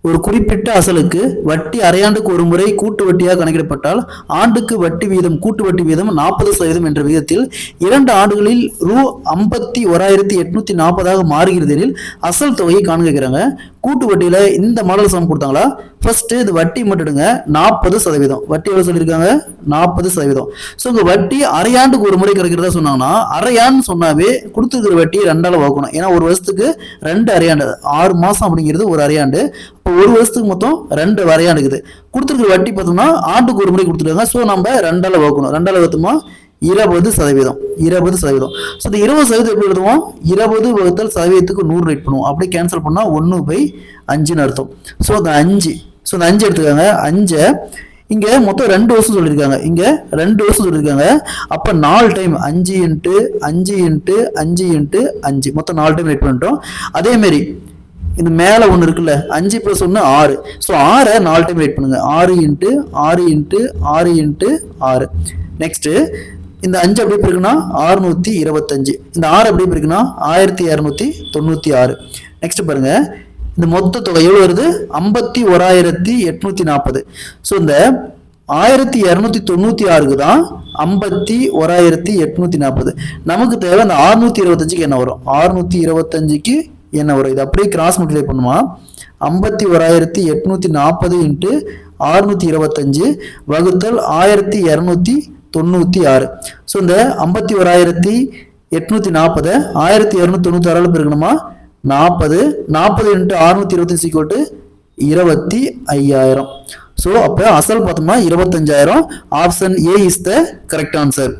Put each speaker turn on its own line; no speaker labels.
ஒரு குறிப்பிட்ட அசலுக்கு வட்டி அரையாண்டுக்கு ஒரு முறை கூட்டு வட்டியாக கணக்கிடப்பட்டால் ஆண்டுக்கு வட்டி வீதம் கூட்டு வட்டி வீதம் 40% என்ற விகிதத்தில் 2 ஆண்டுகளில் ரூ. 51,840 மாறுகிறது எனில் அசல் தொகையை காண்கிறாங்க. கூட்டு வட்டியில இந்த மாடல் சம் கொடுத்தாங்களா? ஃபர்ஸ்ட் இது வட்டி மட்டும் எடுங்க. 40%. வட்டி எவ்வளவு சொல்லியிருக்காங்க? 40%. ஸோ உங்க வட்டி அரையாண்டுக்கு ஒரு முறை கிடைக்கிறதா சொன்னாங்கன்னா, அரையாண்டு சொன்னாவே கொடுத்துருக்கிற வட்டி 2ஆல வகுக்கணும். ஏன்னா ஒரு வருஷத்துக்கு 2 அரையாண்டு, 6 மாசம் அப்படிங்கிறது ஒரு அரையாண்டு. இப்போ ஒரு வருஷத்துக்கு மொத்தம் 2 அரையாண்டு இருக்குது. கொடுத்துருக்கிற வட்டி பார்த்தோம்னா ஆண்டுக்கு ஒரு முறை கொடுத்துருக்காங்க. ஸோ நம்ம 2ஆல வகுக்கணும். 2ஆல வகுத்தோமா 20%. 20%. ஸோ இந்த 20% எப்படி எழுதுவோம்? 20 வகுத்தல் சதவீதத்துக்கு 100 ரைட் பண்ணுவோம். அப்படியே கேன்சல் பண்ணா 1/5ன்னு அர்த்தம். ஸோ அந்த 5 எடுத்துக்காங்க. 5 இங்க மொத்தம் 2 வருஷம் சொல்லியிருக்காங்க. இங்க 2 வருஷம் சொல்லியிருக்காங்க. அப்ப 4 டைம் 5 × 5 × 5 × 5 மொத்தம் 4 டைம் ரைட் பண்ணிட்டோம். அதே மாதிரி இந்த மேல ஒன்று இருக்குல்ல, 5 + 1 6. ஸோ 6 4 டைம் ரைட் பண்ணுங்க. 6 × 6 × 6 × 6. நெக்ஸ்ட் இந்த 5 எப்படி இருக்குன்னா 625. இந்த 6 எப்படி இருக்குன்னா 1296. நெக்ஸ்ட் பாருங்க, இந்த மொத்த தொகை எவ்வளவு வருது? 51,840. ஸோ இந்த 1296க்கு தான் 51,840. நமக்கு தேவை அந்த 625க்கு என்ன வரும்? 625க்கு என்ன வரும்? இது அப்படியே கிராஸ் மல்டிப்ளை பண்ணுமா? 51,840 × 625 வகுத்தல் 1296. ஸோ இந்த 51,840 1296 பெருக்கணுமா? 40 × 625 25,000. ஸோ அப்போ அசல் பார்த்தோம்னா 25,000. Option A is the correct answer.